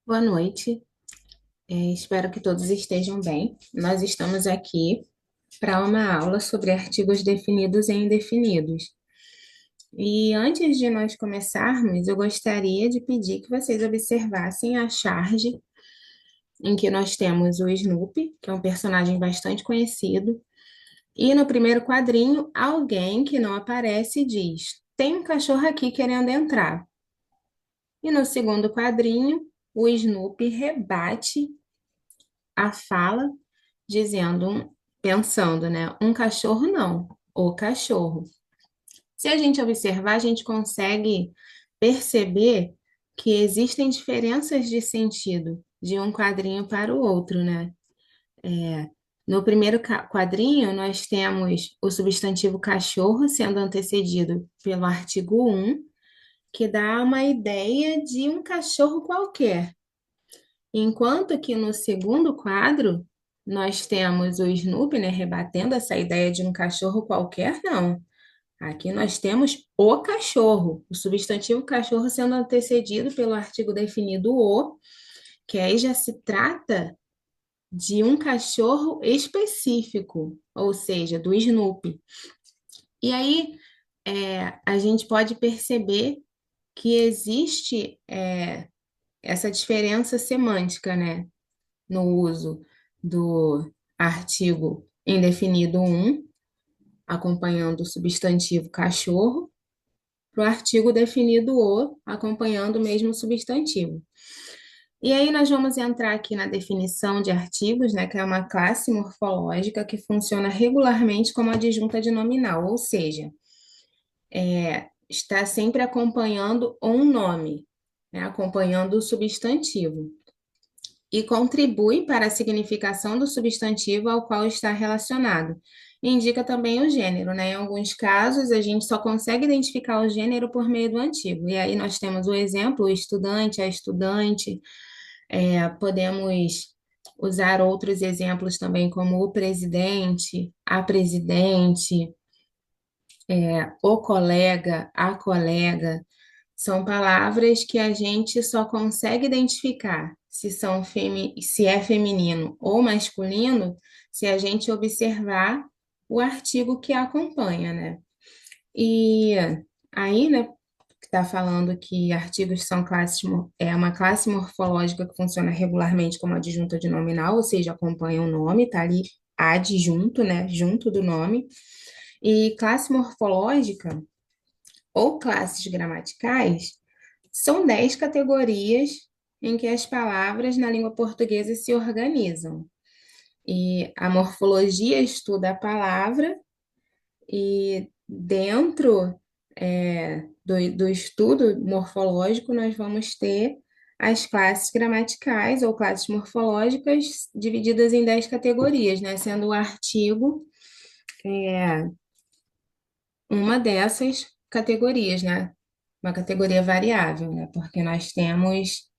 Boa noite. Espero que todos estejam bem. Nós estamos aqui para uma aula sobre artigos definidos e indefinidos. E antes de nós começarmos, eu gostaria de pedir que vocês observassem a charge em que nós temos o Snoopy, que é um personagem bastante conhecido, e no primeiro quadrinho, alguém que não aparece diz: Tem um cachorro aqui querendo entrar. E no segundo quadrinho, o Snoopy rebate a fala dizendo, pensando, né? Um cachorro não, o cachorro. Se a gente observar, a gente consegue perceber que existem diferenças de sentido de um quadrinho para o outro, né? No primeiro quadrinho, nós temos o substantivo cachorro sendo antecedido pelo artigo um, que dá uma ideia de um cachorro qualquer. Enquanto que no segundo quadro, nós temos o Snoopy, né, rebatendo essa ideia de um cachorro qualquer, não. Aqui nós temos o cachorro, o substantivo cachorro sendo antecedido pelo artigo definido o, que aí já se trata de um cachorro específico, ou seja, do Snoopy. E aí a gente pode perceber que existe essa diferença semântica, né? No uso do artigo indefinido um, acompanhando o substantivo cachorro, para o artigo definido o, acompanhando o mesmo substantivo. E aí nós vamos entrar aqui na definição de artigos, né, que é uma classe morfológica que funciona regularmente como adjunta de nominal, ou seja, está sempre acompanhando um nome, né, acompanhando o substantivo e contribui para a significação do substantivo ao qual está relacionado. Indica também o gênero, né? Em alguns casos, a gente só consegue identificar o gênero por meio do antigo. E aí nós temos o exemplo, o estudante, a estudante. Podemos usar outros exemplos também, como o presidente, a presidente, o colega, a colega. São palavras que a gente só consegue identificar se é feminino ou masculino se a gente observar o artigo que acompanha, né? E aí, né, que está falando que artigos são uma classe morfológica que funciona regularmente como adjunta de nominal, ou seja, acompanha o nome, está ali adjunto, né, junto do nome. E classe morfológica ou classes gramaticais são 10 categorias em que as palavras na língua portuguesa se organizam. E a morfologia estuda a palavra, e dentro do estudo morfológico, nós vamos ter as classes gramaticais ou classes morfológicas divididas em 10 categorias, né? Sendo o artigo uma dessas categorias, né? Uma categoria variável, né? Porque nós temos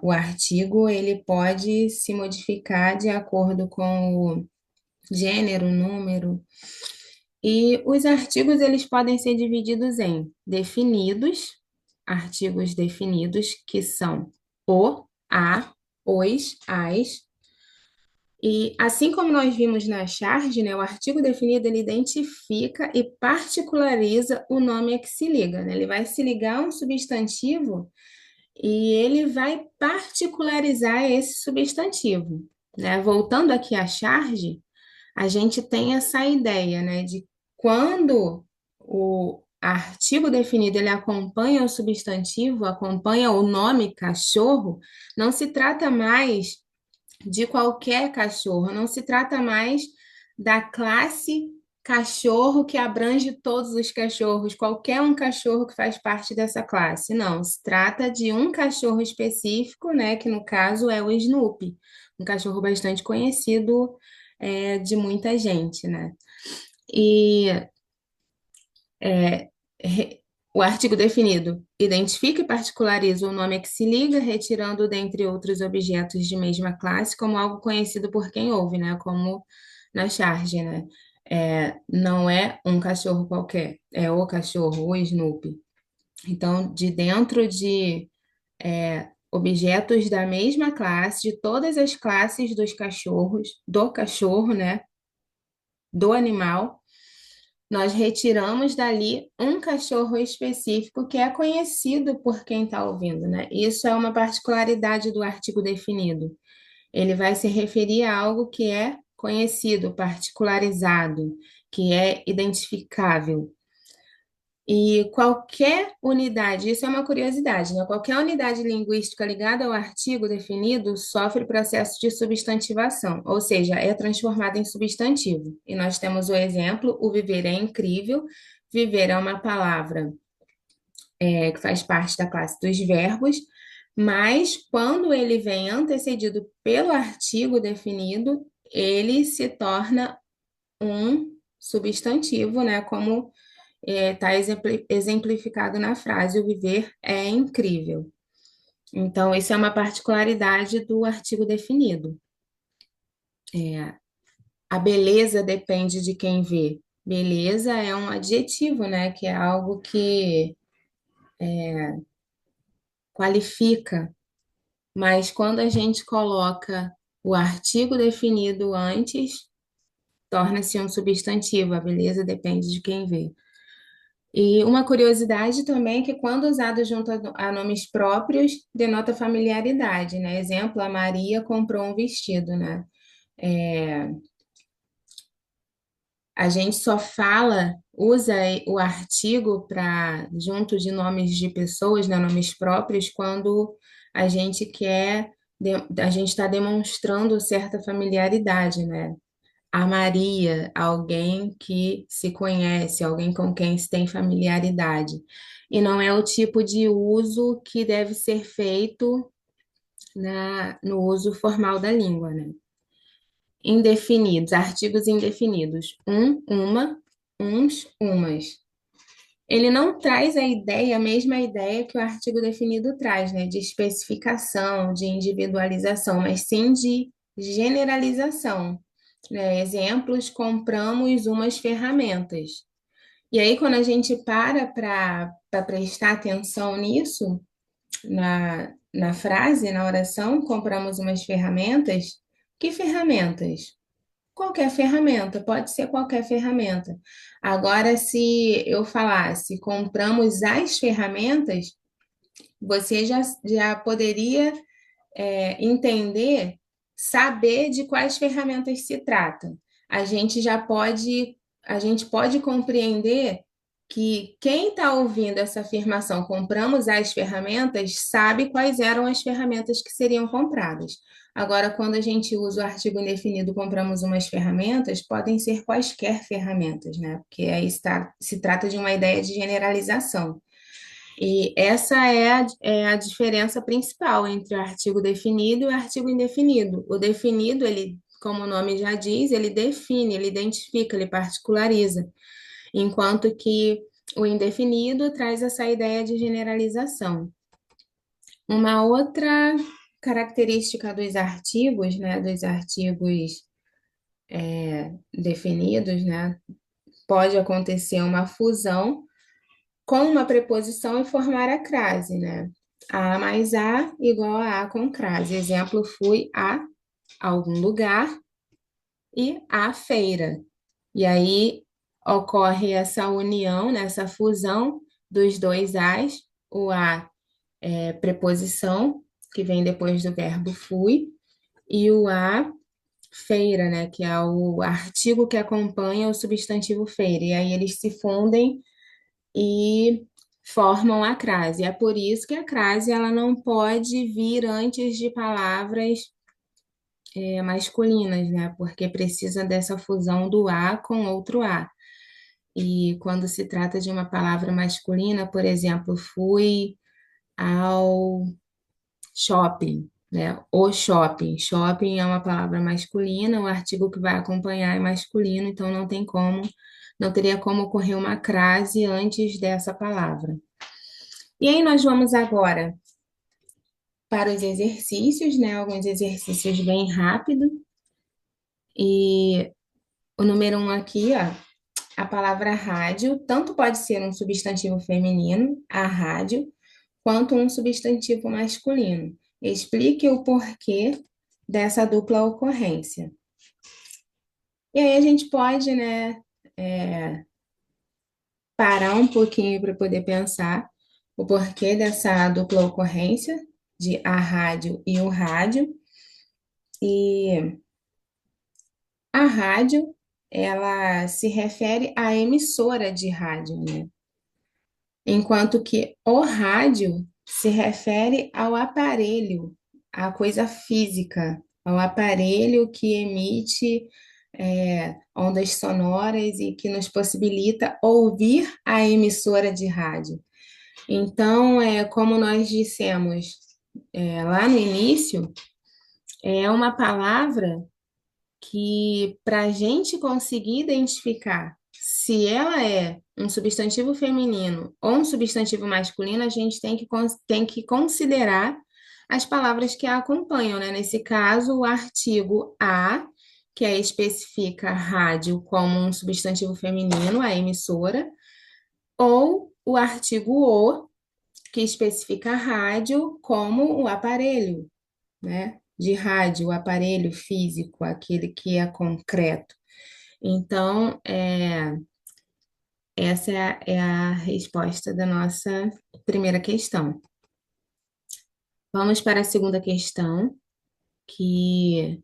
o artigo, ele pode se modificar de acordo com o gênero, número. E os artigos, eles podem ser divididos em definidos, artigos definidos, que são o, a, os, as. E assim como nós vimos na charge, né, o artigo definido ele identifica e particulariza o nome a que se liga, né? Ele vai se ligar a um substantivo e ele vai particularizar esse substantivo, né? Voltando aqui à charge, a gente tem essa ideia, né, de quando o artigo definido ele acompanha o substantivo, acompanha o nome cachorro, não se trata mais de qualquer cachorro, não se trata mais da classe cachorro que abrange todos os cachorros, qualquer um cachorro que faz parte dessa classe. Não, se trata de um cachorro específico, né, que no caso é o Snoopy, um cachorro bastante conhecido de muita gente, né? E é, re- o artigo definido identifica e particulariza o nome a que se liga, retirando dentre outros objetos de mesma classe como algo conhecido por quem ouve, né? Como na charge, né? Não é um cachorro qualquer, é o cachorro, o Snoopy. Então, de dentro de objetos da mesma classe, de todas as classes dos cachorros, do cachorro, né? Do animal, nós retiramos dali um cachorro específico que é conhecido por quem está ouvindo, né? Isso é uma particularidade do artigo definido. Ele vai se referir a algo que é conhecido, particularizado, que é identificável. E qualquer unidade, isso é uma curiosidade, né? Qualquer unidade linguística ligada ao artigo definido sofre processo de substantivação, ou seja, é transformada em substantivo. E nós temos o exemplo: o viver é incrível. Viver é uma palavra que faz parte da classe dos verbos, mas quando ele vem antecedido pelo artigo definido, ele se torna um substantivo, né? Como está exemplificado na frase: o viver é incrível. Então, isso é uma particularidade do artigo definido. A beleza depende de quem vê. Beleza é um adjetivo, né? Que é algo que qualifica, mas quando a gente coloca o artigo definido antes, torna-se um substantivo. A beleza depende de quem vê. E uma curiosidade também é que, quando usado junto a nomes próprios, denota familiaridade, né? Exemplo: a Maria comprou um vestido, né? É, a gente só usa o artigo para junto de nomes de pessoas, né? Nomes próprios, quando a gente quer, a gente está demonstrando certa familiaridade, né? A Maria, alguém que se conhece, alguém com quem se tem familiaridade. E não é o tipo de uso que deve ser feito no uso formal da língua, né? Indefinidos, artigos indefinidos. Uma, uns, umas. Ele não traz a mesma ideia que o artigo definido traz, né? De especificação, de individualização, mas sim de generalização, né? Exemplos: compramos umas ferramentas. E aí, quando a gente para prestar atenção nisso, na frase, na oração: compramos umas ferramentas, que ferramentas? Qualquer ferramenta, pode ser qualquer ferramenta. Agora, se eu falasse compramos as ferramentas, você já poderia entender, saber de quais ferramentas se trata. A gente já pode, a gente pode compreender que quem está ouvindo essa afirmação, compramos as ferramentas, sabe quais eram as ferramentas que seriam compradas. Agora, quando a gente usa o artigo indefinido, compramos umas ferramentas, podem ser quaisquer ferramentas, né? Porque aí se trata de uma ideia de generalização. E essa é a diferença principal entre o artigo definido e o artigo indefinido. O definido, ele, como o nome já diz, ele define, ele identifica, ele particulariza, enquanto que o indefinido traz essa ideia de generalização. Uma outra característica dos artigos, né, dos artigos definidos, né, pode acontecer uma fusão com uma preposição e formar a crase, né? A mais A igual a com crase. Exemplo: fui a algum lugar e à feira. E aí ocorre essa união, né, essa fusão dos dois As. O A é preposição, que vem depois do verbo fui, e o a feira, né, que é o artigo que acompanha o substantivo feira. E aí eles se fundem e formam a crase. É por isso que a crase ela não pode vir antes de palavras masculinas, né? Porque precisa dessa fusão do A com outro A. E quando se trata de uma palavra masculina, por exemplo, fui ao shopping, né? O shopping. Shopping é uma palavra masculina, o artigo que vai acompanhar é masculino, então não teria como ocorrer uma crase antes dessa palavra. E aí nós vamos agora para os exercícios, né? Alguns exercícios bem rápido. E o número 1 aqui, ó, a palavra rádio, tanto pode ser um substantivo feminino, a rádio, quanto um substantivo masculino. Explique o porquê dessa dupla ocorrência. E aí a gente pode, né, parar um pouquinho para poder pensar o porquê dessa dupla ocorrência de a rádio e o rádio. E a rádio, ela se refere à emissora de rádio, né? Enquanto que o rádio se refere ao aparelho, à coisa física, ao aparelho que emite ondas sonoras e que nos possibilita ouvir a emissora de rádio. Então, como nós dissemos lá no início, é uma palavra que, para a gente conseguir identificar se ela é um substantivo feminino ou um substantivo masculino, a gente tem que considerar as palavras que a acompanham, né? Nesse caso, o artigo a, que especifica rádio como um substantivo feminino, a emissora, ou o artigo o, que especifica rádio como o aparelho, né? De rádio, o aparelho físico, aquele que é concreto. Então, essa é a resposta da nossa primeira questão. Vamos para a segunda questão, que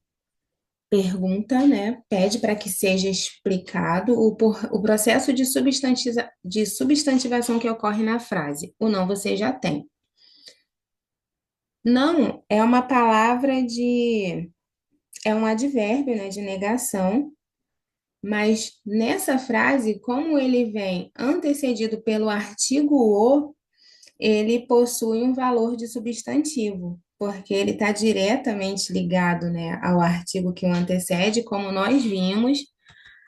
pergunta, né? Pede para que seja explicado o processo de substantivação que ocorre na frase. O não você já tem. Não é uma palavra é um advérbio, né, de negação. Mas nessa frase, como ele vem antecedido pelo artigo o, ele possui um valor de substantivo, porque ele está diretamente ligado, né, ao artigo que o antecede, como nós vimos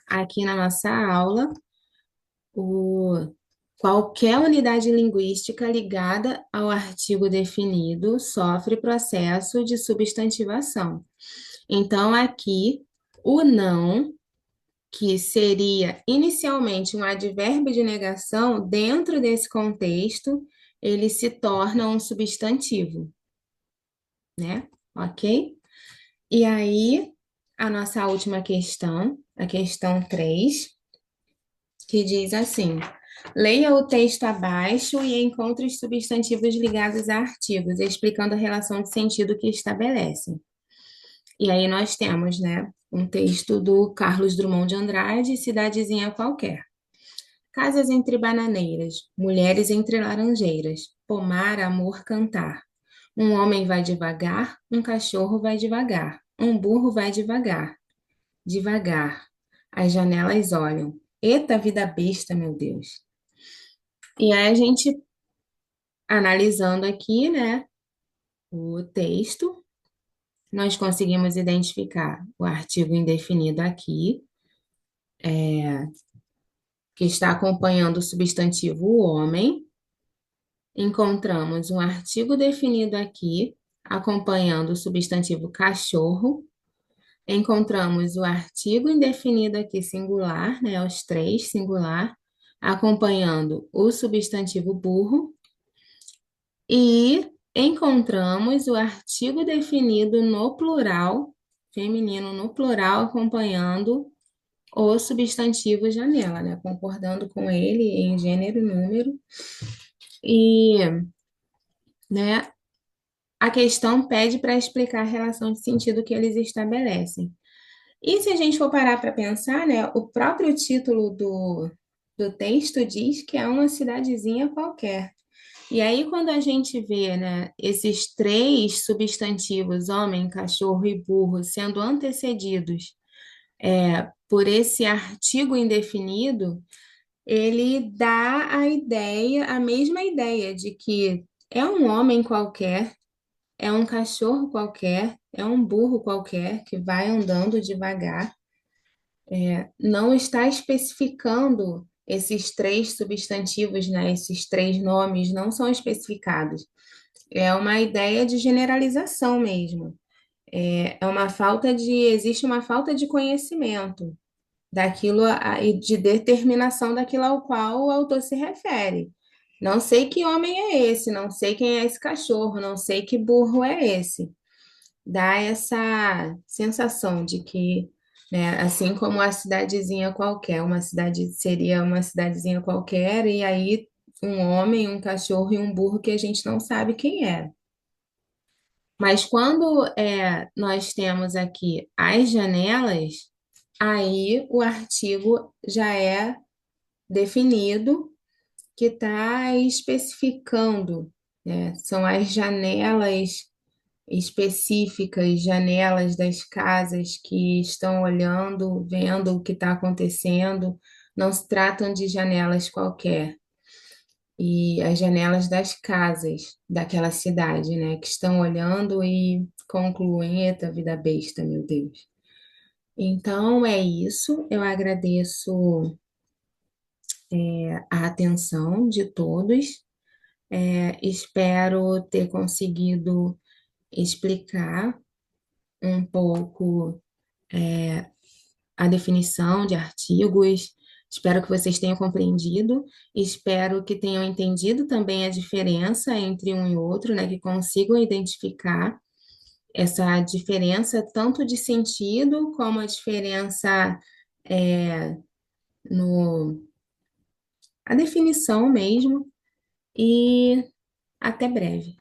aqui na nossa aula, qualquer unidade linguística ligada ao artigo definido sofre processo de substantivação. Então, aqui, o não, que seria inicialmente um advérbio de negação, dentro desse contexto, ele se torna um substantivo, né? Ok? E aí, a nossa última questão, a questão 3, que diz assim: leia o texto abaixo e encontre os substantivos ligados a artigos, explicando a relação de sentido que estabelecem. E aí nós temos, né, um texto do Carlos Drummond de Andrade, Cidadezinha Qualquer. Casas entre bananeiras, mulheres entre laranjeiras, pomar, amor, cantar. Um homem vai devagar, um cachorro vai devagar, um burro vai devagar, devagar. As janelas olham. Eita vida besta, meu Deus. E aí a gente, analisando aqui, né, o texto, nós conseguimos identificar o artigo indefinido aqui, que está acompanhando o substantivo o homem. Encontramos um artigo definido aqui, acompanhando o substantivo cachorro. Encontramos o artigo indefinido aqui, singular, né, os três, singular, acompanhando o substantivo burro. E encontramos o artigo definido no plural, feminino no plural, acompanhando o substantivo janela, né, concordando com ele em gênero e número. E, né, a questão pede para explicar a relação de sentido que eles estabelecem. E se a gente for parar para pensar, né, o próprio título do texto diz que é uma cidadezinha qualquer. E aí, quando a gente vê, né, esses três substantivos, homem, cachorro e burro, sendo antecedidos por esse artigo indefinido, ele dá a ideia, a mesma ideia de que é um homem qualquer, é um cachorro qualquer, é um burro qualquer que vai andando devagar. Não está especificando esses três substantivos, né? Esses três nomes não são especificados. É uma ideia de generalização mesmo. Existe uma falta de conhecimento daquilo e de determinação daquilo ao qual o autor se refere, Não sei que homem é esse, não sei quem é esse cachorro, não sei que burro é esse. Dá essa sensação de que, né, assim como uma cidadezinha qualquer, uma cidade seria uma cidadezinha qualquer, e aí um homem, um cachorro e um burro que a gente não sabe quem é. Mas quando nós temos aqui as janelas, aí o artigo já é definido, que está especificando, né? São as janelas específicas, janelas das casas que estão olhando, vendo o que está acontecendo, não se tratam de janelas qualquer. E as janelas das casas daquela cidade, né, que estão olhando e concluem, eita, vida besta, meu Deus. Então é isso, eu agradeço a atenção de todos. Espero ter conseguido explicar um pouco a definição de artigos. Espero que vocês tenham compreendido. Espero que tenham entendido também a diferença entre um e outro, né? Que consigam identificar essa diferença tanto de sentido como a diferença é, no a definição mesmo. E até breve.